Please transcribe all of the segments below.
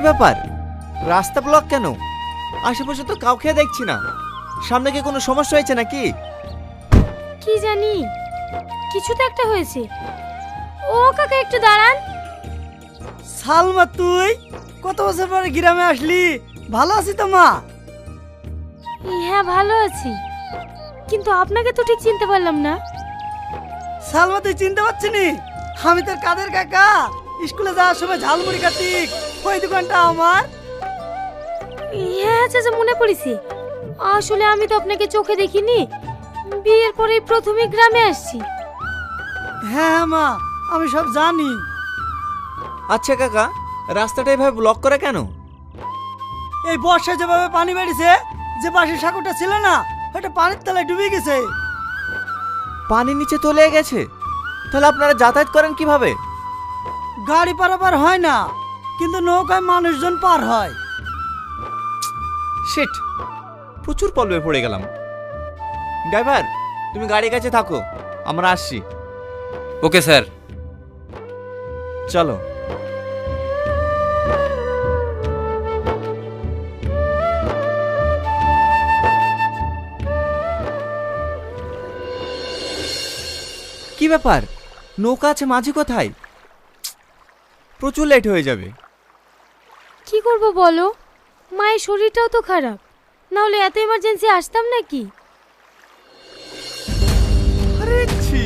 ব্যাপার, রাস্তা ব্লক কেন? আশেপাশে তো কাউকে দেখছি না। সামনে কি কোনো সমস্যা হয়েছে নাকি? কি জানি, কিছু তো একটা হয়েছে। ও কাকা একটু দাঁড়ান। সালমা, তুই কত বছর পরে গ্রামে আসলি? ভালো আছি তো মা? হ্যাঁ ভালো আছি, কিন্তু আপনাকে তো ঠিক চিনতে পারলাম না। সালমা, তুই চিনতে পারছিস নি? আমি তোর কাদের কাকা। স্কুলে যাওয়ার সময় ঝালমুড়ি খাতি, ওই দোকানটা আমার। হ্যাঁ চাচা, মনে পড়েছে। আসলে আমি তো আপনাকে চোখে দেখিনি, বিয়ের পরেই প্রথমে গ্রামে আসছি। হ্যাঁ মা, আমি সব জানি। আচ্ছা কাকা, রাস্তাটা এভাবে ব্লক করা কেন? এই বর্ষায় যেভাবে পানি বেড়েছে, যে পাশে সাঁকোটা ছিল না, ওটা পানির তলায় ডুবে গেছে। পানি নিচে তলিয়ে গেছে? তাহলে আপনারা যাতায়াত করেন কিভাবে? গাড়ি পারাপার হয় না, কিন্তু নৌকায় মানুষজন পার হয়। শিট, প্রচুর পলবে পড়ে গেলাম। ড্রাইভার, তুমি গাড়ির কাছে থাকো, আমরা আসছি। Okay sir. চলো। কি ব্যাপার, নৌকা আছে, মাঝি কোথায়? প্রচুর লেট হয়ে যাবে। কি করব বলো, মায়ের শরীরটাও তো খারাপ, না হলে এত ইমার্জেন্সি আসতাম নাকি? আরে ছি,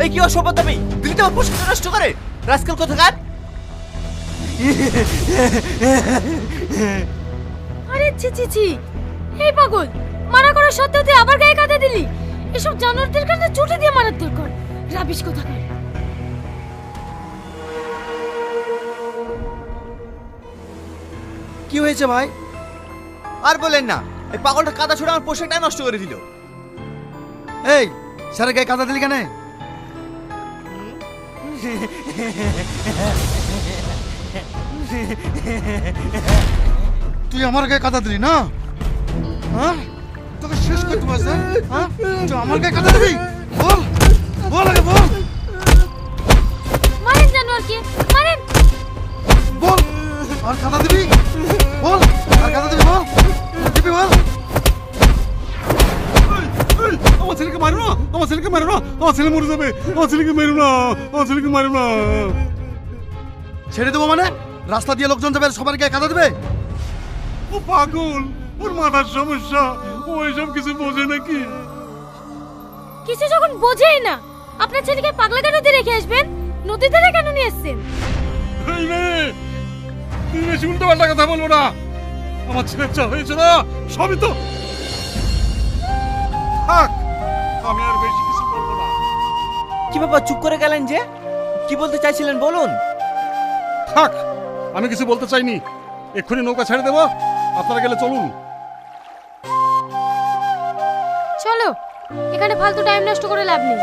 এই কি অসভ্যতা! তুমি দিল্লি তো প্রশ্ন নষ্ট করে রাজকাল কোথাকার। আরে ছি ছি ছি, এই পাগল, মানা করার সত্ত্বেও তুই আবার গায়ে কাঁদে দিলি। এসব জানোয়ারদের কাছে ছুটি দিয়ে মারার দরকার, রাবিশ কোথাকার। কি হয়েছে ভাই? আর বলেন না, এই পাগলটা কাদা ছুড়ে আমার পোশাকটা নষ্ট করে দিল। এই স্যারের গায়ে কাদা দিলি কেন? তুই আমার গায়ে কাদা দিলি না? হ্যাঁ, তোকে শেষ করে দেবো স্যার। হ্যাঁ, তুই আমার গায়ে কাদা দিবি? বল, বল আগে বল। মারেন জানোয়ারকে, মারেন। বল, আর কাদা দিবি? বল, আর কাদা দিবি? বল, দিবি বল। আমার ছেলেকে মারো না, আমার ছেলেকে মারো না, আমার ছেলে মরে যাবে। আমার ছেলেকে মেরো না, আমার ছেলেকে মারো না। ছেড়ে দেবো মানে? রাস্তা দিয়ে লোকজন যাবে, সবার গায়ে কাদা দেবে? ও পাগল, ওর মাথার সমস্যা, ও এসব কিছু বোঝে নাকি? কিছু যখন বোঝেই না, আপনার ছেলেকে পাগলা নদীতে রেখে আসবেন, নদীতে কেন নিয়ে এসেছেন? এই রে, তুই বেশি উল্টো পাল্টা কথা বলবো না। আমার ছেলের যা হয়েছে না, সবই তো থাক, আমি আর বেশি কিছু বলবো না। কি ব্যাপার, চুপ করে গেলেন যে? কি বলতে চাইছিলেন বলুন। থাক, আমি কিছু বলতে চাইনি। এক্ষুনি নৌকা ছেড়ে দেবো, আপনারা গেলে চলুন। চলো, এখানে ফালতু টাইম নষ্ট করে লাভ নেই।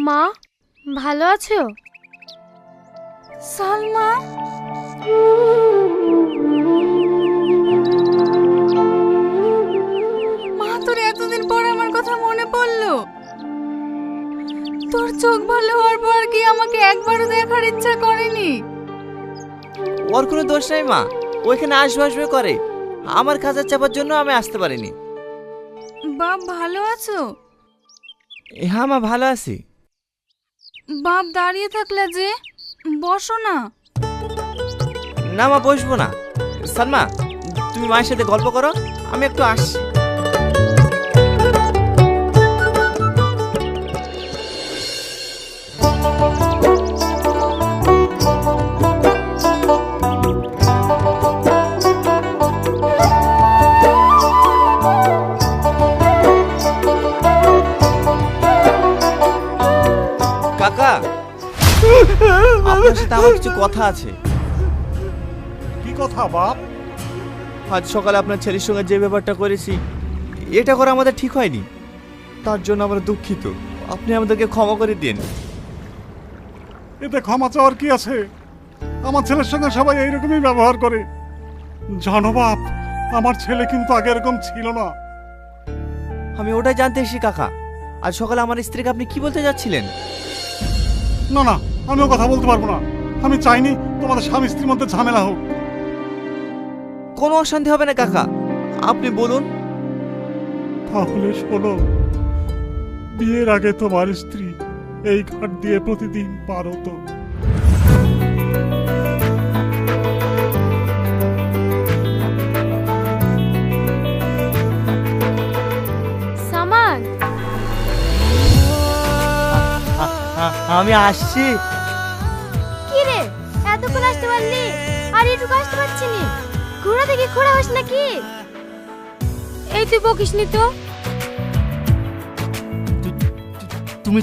মা, ভালো আছো? সালমা, মা, তোর এতদিন পর আমার কথা মনে পড়লো? তোর চোখ ভালো হওয়ার পর কি আমাকে একবারও দেখার ইচ্ছা করেনি? ওর কোনো দোষ নাই মা, ওইখানে আসবে আসবে করে। আমার কাজের চাপার জন্য আমি আসতে পারিনি। বাপ, ভালো আছো? হ্যাঁ মা, ভালো আছি। বাপ, দাঁড়িয়ে থাকলে যে, বসো না। না মা, বসবো না। সালমা, তুমি মায়ের সাথে গল্প করো, আমি একটু আসছি। কাকা, আপনার সাথে আমার কিছু কথা আছে। কি কথা বাপ? আজ সকালে আপনার ছেলের সঙ্গে যে ব্যাপারটা করেছি, এটা করা আমাদের ঠিক হয়নি। তার জন্য আমরা দুঃখিত। আপনি আমাদেরকে ক্ষমা করে দিন। এতে ক্ষমা চাওয়ার কি আছে? আমার ছেলের সঙ্গে সবাই এইরকমই ব্যবহার করে। জানো বাপ, আমার ছেলে কিন্তু আগে এরকম ছিল না। আমি ওটাই জানতে এসেছি কাকা। আজ সকালে আমার স্ত্রীকে আপনি কি বলতে যাচ্ছিলেন? না না, আমিও কথা বলতে পারবো না। আমি চাইনি তোমাদের স্বামী স্ত্রীর মধ্যে ঝামেলা হোক। কোনো অশান্তি হবে না কাকা, আপনি বলুন। তাহলে শোনো, বিয়ের আগে তোমার স্ত্রী এই ঘাট দিয়ে প্রতিদিন পার হতো। সামান, আমি আসছি। কি রে এতক্ষণ আসতে পারলি আর এটুকু আসতে পারছি নি? ঘোড়া থেকে খোড়া হস নাকি? এই তুই বকিস নি তো। তুমি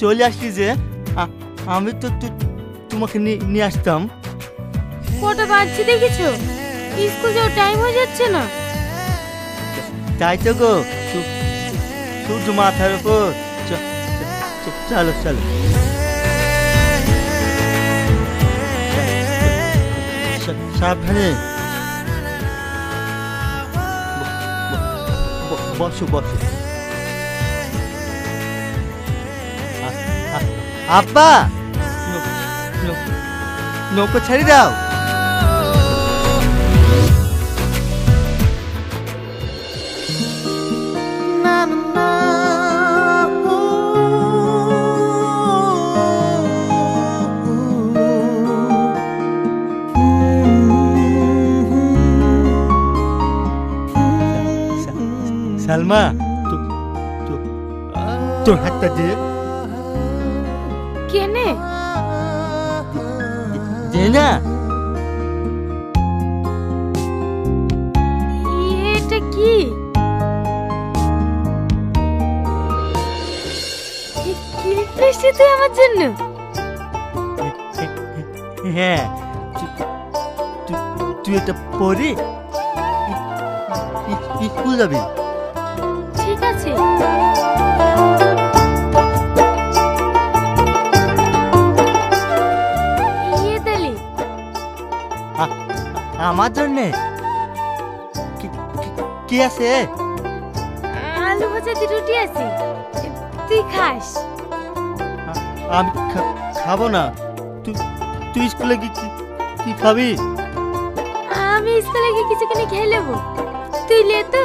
চলে আসলি যে, আমি তো তোমাকে নিয়ে আসতাম। কটা বাজছে দেখেছো? স্কুল যাওয়ার টাইম হয়ে যাচ্ছে না? তাই তো গো, সূর্য মাথার উপর। চলো চলো। সাবধানে। বসো বসো। আব্বা, নৌকো ছেড়ে দাও। সালমা, তোর হাতটা দে। কেনে? দে না। এটা কি? কিনছিস তুই আমার জন্য? হ্যাঁ, তুই এটা পরে স্কুল যাবি। ঠিক আছে। আমার জন্য কি আছে? আলু ভাজা দিয়ে রুটি আছে, তুই খাস? আমি খাবো না। তুই স্কুলে কি খাবি? আমি স্কুলে গিয়ে কিছু কিনে খেয়ে নেবো, তুই লে তো।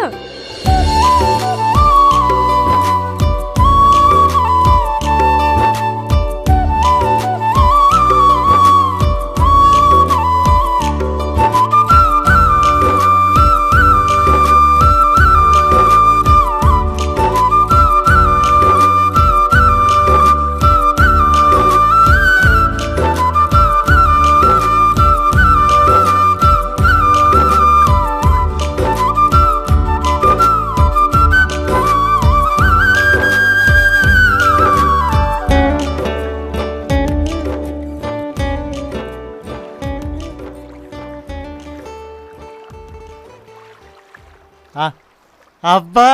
আব্বা,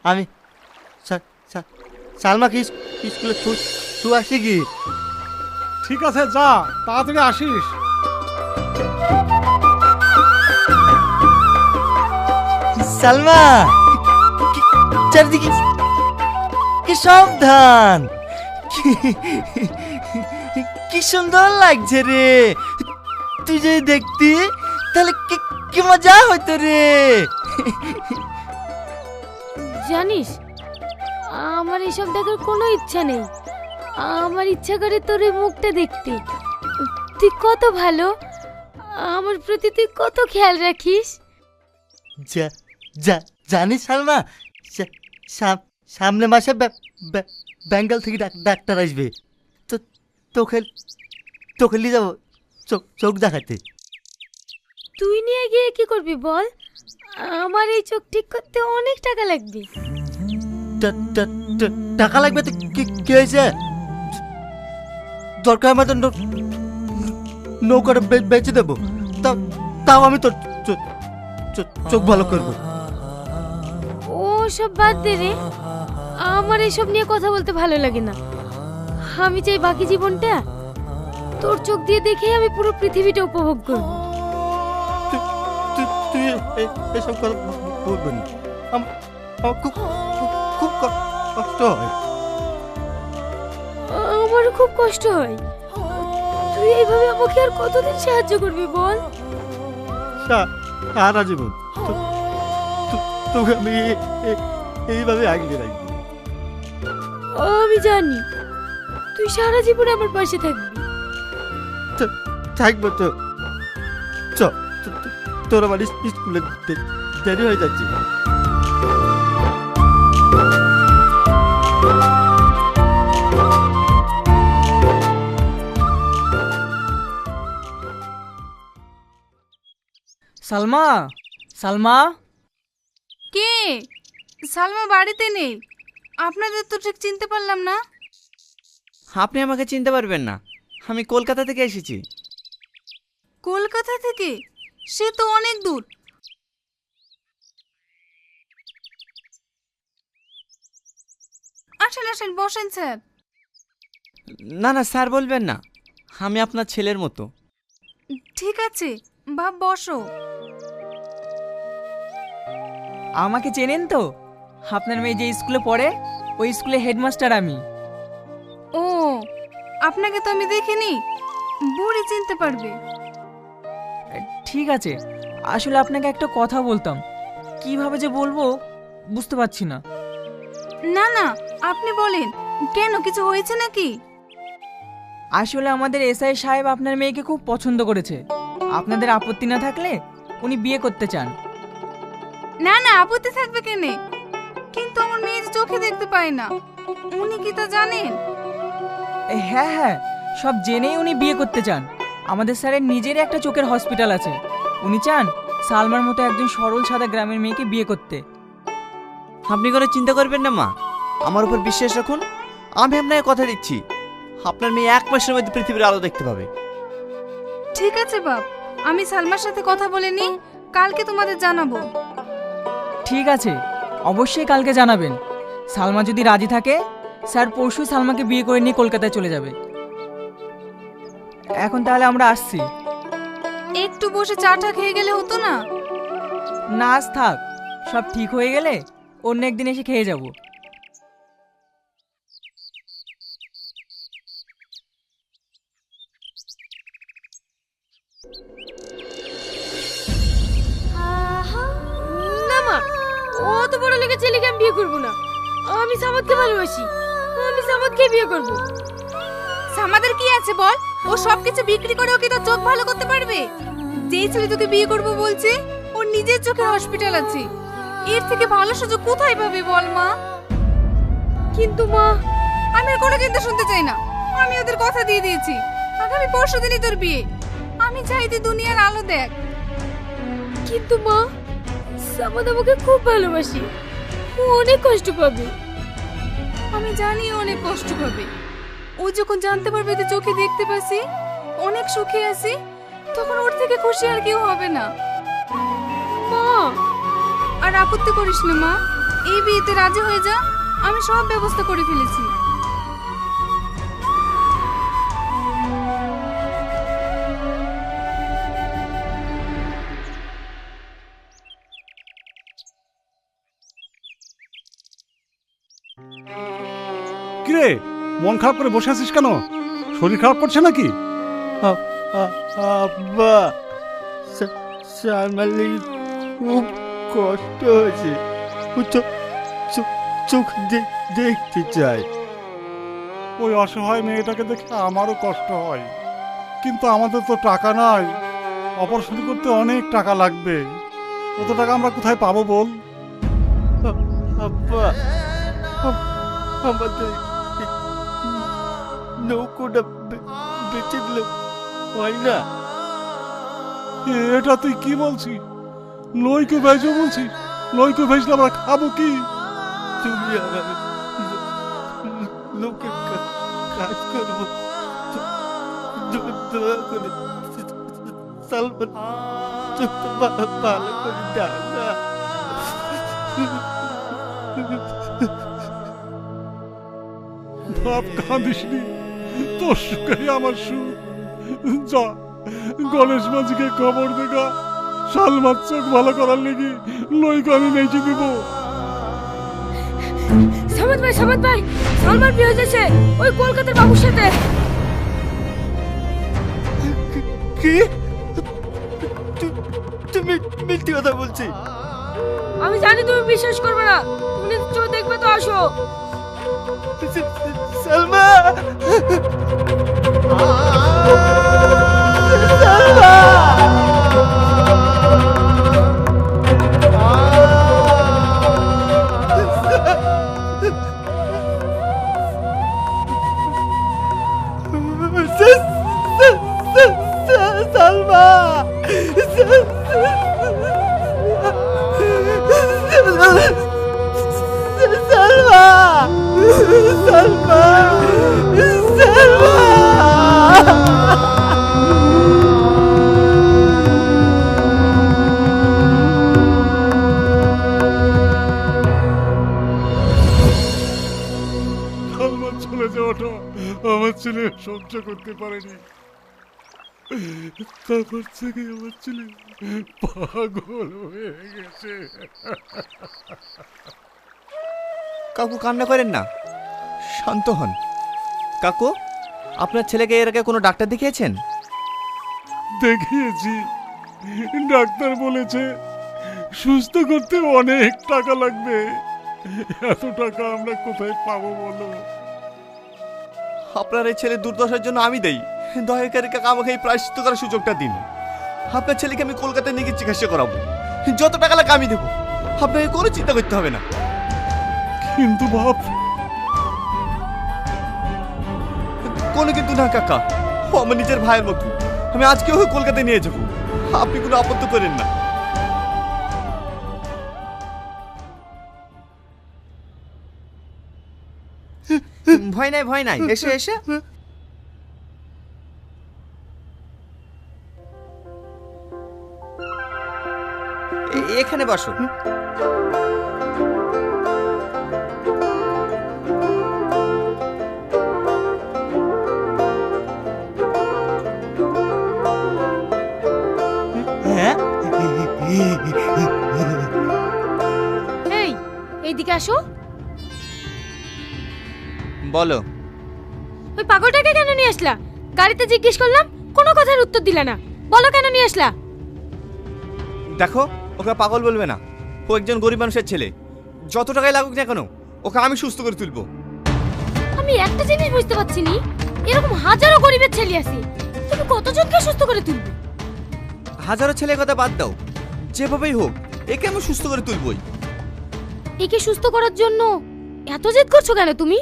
আমি সালমাকে স্কুলে ছু আসি কি? ঠিক আছে, যা, তাড়াতাড়ি আসিস। সালমা, চারদিকে কি সাবধান, কি সুন্দর লাগছে রে। তুই যদি দেখতি তাহলে কি মজা হইতো রে। জানিস, আমার এসব দেখার কোনো ইচ্ছা নেই। আমার ইচ্ছা করে তোর এই মুখটা দেখতে। তুই কত ভালো, আমার প্রতি তুই কত খেয়াল রাখিস। জানিস সালমা, সামনে মাসে বেঙ্গল থেকে ডাক্তার আসবে। তো তোকে নিয়ে যাবো চোখ দেখাতে। তুই নিয়ে গিয়ে কি করবি বল? আমার এই চোখ ঠিক করতে অনেক টাকা লাগবে। টাকা লাগবে তো কি হয়েছে? দরকার আমাদের নৌকাটা বেচে দেবো, তাও আমি তোর চোখ ভালো করবো। ও সব বাদ দে রে, আমার এসব নিয়ে কথা বলতে ভালো লাগে না। আমি চাই বাকি জীবনটা তোর চোখ দিয়ে দেখেই আমি পুরো পৃথিবীটা উপভোগ করব। তুই এসব কথা বলবি না। আমার খুব খুব খুব কষ্ট হয়। আমারও খুব কষ্ট হয়। তুই এইভাবে আমাকে আর কতদিন সাহায্য করবি বল? সারা জীবন তোকে আমি এইভাবে আগলে রাখবো। আমি জানি তুই সারা জীবন আমার পাশে থাকবি। থাকবো তো। তোর আমার স্কুলে দেরি হয়ে যাচ্ছে। সালমা, সালমা, কে? সালমা বাড়িতে নেই। আপনাদের তো ঠিক চিনতে পারলাম না। আপনি আমাকে চিনতে পারবেন না, আমি কলকাতা থেকে এসেছি। কলকাতা থেকে? সে তো অনেক দূর। আসেন আসেন, বসেন স্যার। না না স্যার বলবেন না, আমি আপনার ছেলের মতো। ঠিক আছে বাপ, বসো। আমাকে চেনেন তো? আপনার মেয়ে যে স্কুলে পড়ে ওই স্কুলে হেডমাস্টার আমি। ও, আপনাকে তো আমি দেখিনি, বুড়ি চিনতে পারবে। ঠিক আছে, আসলে আপনাকে একটা কথা বলতাম, কিভাবে যে বলবো বুঝতে পারছি না। না না, আপনি বলেন, কেন কিছু হয়েছে নাকি? আসলে আমাদের এসআই সাহেব আপনার মেয়েকে খুব পছন্দ করেছে। আপনাদের আপত্তি না থাকলে উনি বিয়ে করতে চান। না না, আপত্তি থাকবে কেন? কিন্তু আমার মেয়ে যে চোখে দেখতে পায় না, উনি কি তা জানেন? হ্যাঁ হ্যাঁ, সব জেনেই উনি বিয়ে করতে চান। আমাদের স্যারের নিজেরই একটা চোখের হসপিটাল আছে। উনি চান সালমার মতো একজন সরল সাদা গ্রামের মেয়েকে বিয়ে করতে। আপনি কোনো চিন্তা করবেন না মা, আমার উপর বিশ্বাস রাখুন। আমি আপনাকে কথা দিচ্ছি, আপনার মেয়ে 1 মাসের মধ্যে পৃথিবীর আলো দেখতে পাবে। ঠিক আছে বাপ, আমি সালমার সাথে কথা বলে নি, কালকে তোমাদের জানাবো। ঠিক আছে, অবশ্যই কালকে জানাবেন। সালমা যদি রাজি থাকে স্যার পরশু সালমাকে বিয়ে করে নিয়ে কলকাতায় চলে যাবে। এখন তাহলে আমরা আসছি। একটু বসে চাটা খেয়ে গেলে হতো না? না আজ থাক, সব ঠিক হয়ে গেলে অন্য একদিন এসে খেয়ে যাব। না মা, অত বড় লেগে ছেলেকে আমি বিয়ে করবো না। আমি সামাদকে ভালোবাসি, আমি সামাদকে বিয়ে করবো। আমাদের কি আছে বল? ও সবকিছু বিক্রি করে ওকে তো চোখ ভালো করতে পারবে। যেই ছেলে তোকে বিয়ে করবো বলছে, ওর নিজের চোখে হসপিটাল আছে। এর থেকে ভালো সুযোগ কোথায় পাবে বল মা? কিন্তু মা, আমি আর কোনো কিন্তু শুনতে চাই না। আমি ওদের কথা দিয়ে দিয়েছি, আগামী পরশু দিনই তোর বিয়ে। আমি চাই তুই দুনিয়ার আলো দেখ। কিন্তু মা, সামাদ আমাকে খুব ভালোবাসি, ও অনেক কষ্ট পাবে। আমি জানি ও অনেক কষ্ট পাবে। ও যখন জানতে পারবে তুই চোখে দেখতে পাসি, অনেক সুখে আছি, তখন ওর থেকে খুশি আর কেউ হবে না। মা, আর আপত্তি করিস না মা, এই বিয়েতে রাজি হয়ে যা। আমি সব ব্যবস্থা করে ফেলেছি। কিরে, মন খারাপ করে বসে আছিস কেন? শরীর খারাপ করছে নাকি? আব্বা, সালমার লেগে খুব কষ্ট হয়েছে। ও চোখ দেখতে চায়। ওই অসহায় মেয়েটাকে দেখে আমারও কষ্ট হয়, কিন্তু আমাদের তো টাকা নাই। অপারেশন করতে অনেক টাকা লাগবে। অত টাকা আমরা কোথায় পাবো বল? আব্বা, আমাদের নৌকোটা বেঁচে দিলে হয় না? এটা তুই কি বলছিস? নইকে ভেজো বলছিস? নইকে ভেজলে আমরা খাবো কি? তুমি আর আমি লোকের কাজ করবো। দয়া করে সালমান চোখটা ভালো করে দাও না। বাপ, কাঁদিসনি, তোর সুখে আমার সুখ। যা গণেশ মাঝিকে খবর দেখা সালমার চোখ ভালো করার লেগে লইকে আমি নেচে দিব। সামাদ ভাই সালমান বিয়ে হয়েছে ওই কলকাতার বাবুর সাথে। কি তুমি মিথ্যে কথা বলছি? আমি জানি তুমি বিশ্বাস করবে না, তুমি চোখ দেখবে তো আসো। সালমা সালমান চলে যাওয়াটা আমার ছেলে সহ্য করতে পারেনি। তারপর থেকে আমার ছেলে পাগল হয়ে গেছে। কাকু কান্না করেন না, শান্ত হন। কাকু, আপনার ছেলেকে এর আগে কোনো ডাক্তার দেখিয়েছেন? দেখিয়েছি, ডাক্তার বলেছে সুস্থ করতে অনেক টাকা লাগবে। এত টাকা আমরা কোথায় পাবো বলো? আপনার এই ছেলের দুর্দশার জন্য আমি দেই। দয়া করে কাকা আমাকে এই প্রায়শ্চিত্ত করার সুযোগটা দিন। আপনার ছেলেকে আমি কলকাতায় নিয়ে গিয়ে চিকিৎসা করাবো, যত টাকা লাগে আমি দেবো। আপনাকে কোনো চিন্তা করতে হবে না। কিন্তু বাপ, কোনো কিন্তু না কাকা, ও আমার নিজের ভাইয়ের মতো। আমি আজকে ওকে কলকাতায় নিয়ে যাবো, আপনি কোনো আপত্তি করেন না। ভয় নাই, এসো এসো। এখানে বসো। হ্যাঁ এই এইদিকে আসো। বলো। ওই পাগলটাকে কেন নিয়ে আসলা? গাড়িতে জিজ্ঞেস করলাম, কোনো কথার উত্তর দিলা না। বলো কেন নিয়ে আসলা? দেখো, ওকে পাগল বলবে না। ও একজন গরিব মানুষের ছেলে। যত টাকাই লাগুক না কেন, ওকে আমি সুস্থ করে তুলবো। আমি একটা জিনিস বুঝতে পারছি নি, এরকম হাজারো গরিবের ছেলে আছে, তুমি কতজনকে সুস্থ করে তুলবে? হাজারো ছেলের কথা বাদ দাও, যেভাবেই হোক একে আমি সুস্থ করে তুলবই। একে সুস্থ করার জন্য এত জেদ করছো কেন তুমি?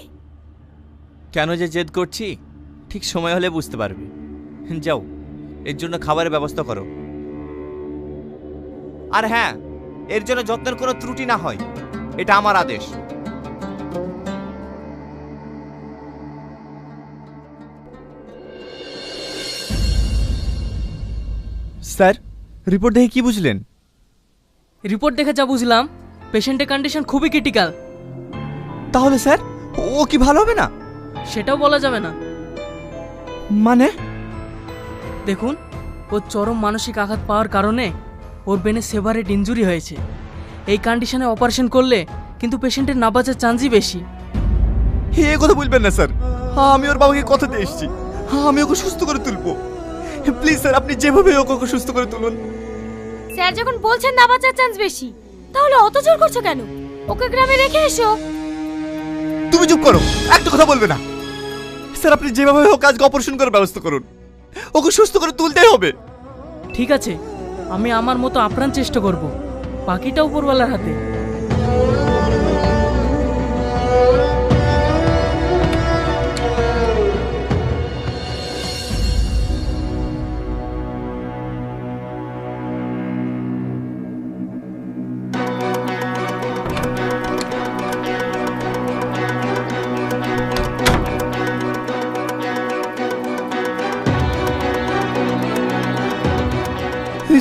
কেন যে জেদ করছি ঠিক সময় হলে বুঝতে পারবে। যাও, এর জন্য খাবারের ব্যবস্থা করো। আর হ্যাঁ, এর জন্য যত্নের কোনো ত্রুটি না হয়, এটা আমার আদেশ। স্যার, রিপোর্ট দেখে কি বুঝলেন? রিপোর্ট দেখে যা বুঝলাম, পেশেন্টের কন্ডিশন খুবই ক্রিটিক্যাল। তাহলে স্যার, ও কি ভালো হবে না? সেটাও বলা যাবে না। মানে? দেখুন, ওর চরম মানসিক আঘাত পাওয়ার কারণে ওর ব্রেনে সেভারেট ইনজুরি হয়েছে। এই কন্ডিশনে অপারেশন করলে কিন্তু পেশেন্টের না বাঁচার চান্সই বেশি। এ কথা বলবেন না স্যার, আমি ওর বাবাকে কথা দিয়ে এসেছি, আমি ওকে সুস্থ করে তুলবো। প্লিজ স্যার, আপনি যেভাবে ওকে সুস্থ করে তুলুন। স্যার যখন বলছেন না বাঁচার চান্স বেশি, তাহলে অত জোর করছো কেন? ওকে গ্রামে রেখে এসো। তুমি চুপ করো, একটা কথা বলবে না। স্যার, আপনি যেভাবে হোক আজকে অপারেশন করার ব্যবস্থা করুন, ওকে সুস্থ করে তুলতেই হবে। ঠিক আছে, আমি আমার মতো আপ্রাণ চেষ্টা করব, বাকিটা উপরওয়ালার হাতে।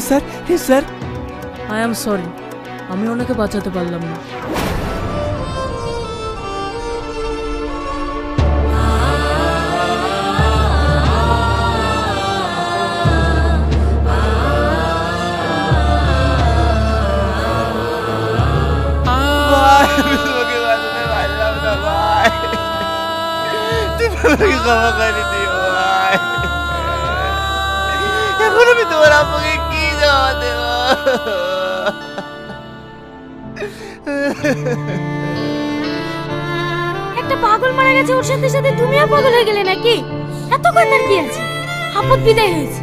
Sir, sir, I am sorry, আমি ওনাকে বাঁচাতে পারলাম না। আমাকে ক্ষমা করে দিও ভাই। এখন আমি তোমার আব্বুকে কি জবাব দেব? একটা পাগল মারা গেছে, ওর সাথে সাথে তুমিও পাগল হয়ে গেলে নাকি? এত কান্নার কি আছে? আপদ বিদায় হয়েছে।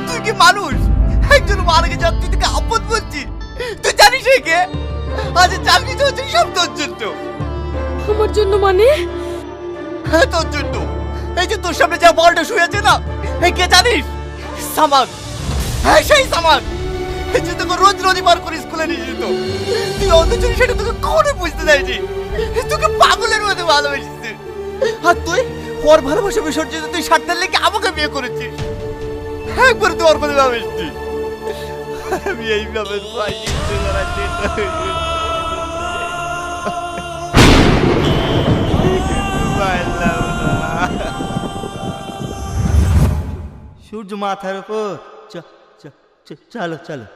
তুই কি মানুষ? একজন মারা গেছে আর তুই তোকে আপদ বলছিস? তুই জানিস এই কে? আজ চাকরি তো হচ্ছে সব তোর জন্য। আমার জন্য মানে? হ্যাঁ তোর জন্য। এই যে তোর সামনে যা বলটা শুয়ে আছে না, এই কে জানিস? সামান। হ্যাঁ সেই সামান। এই যে তোকে রোজ রবিবার করে স্কুলে নিয়ে যেত। তুই অথচ সেটা তোকে কখনো বুঝতে দেয়নি। তোকে পাগলের মতো ভালোবেসেছে। আর তুই ওর ভালোবাসা বিসর্জিত তুই স্বার্থের লেগে আমাকে বিয়ে করেছিস। একবার তুই ওর কথা ভাবিসনি। আমি এইভাবে সূর্য মাথার উপর চলো চলো।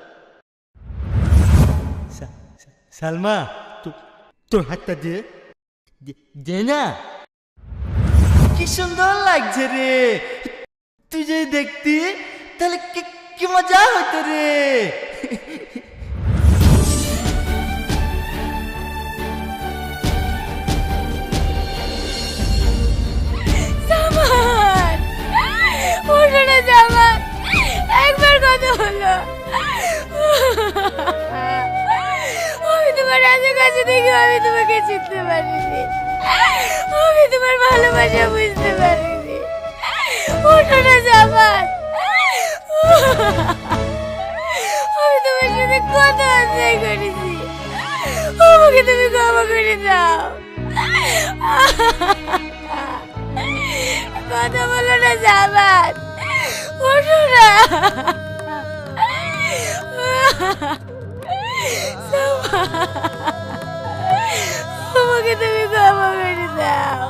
সালমা তোর হাতটা দে না। কি সুন্দর লাগছে রে। তুই যদি দেখতি তাহলে কি মজা হতো রে। জামান, ওঠো না জামান, একবার কথা হলো। আমি তোমার কাছে দেখি আমি তোমাকে চিনতে পারিনি, আমি তোমার ভালোবাসা বুঝতে পারিনি। ওঠো না জামান, আমি তোমার সাথে কত অন্যায় করেছি, আমাকে তুমি ক্ষমা করে দাও। কথা বলো না জামান, ওঠো না। আমাকে তুমি ক্ষমা করে দাও।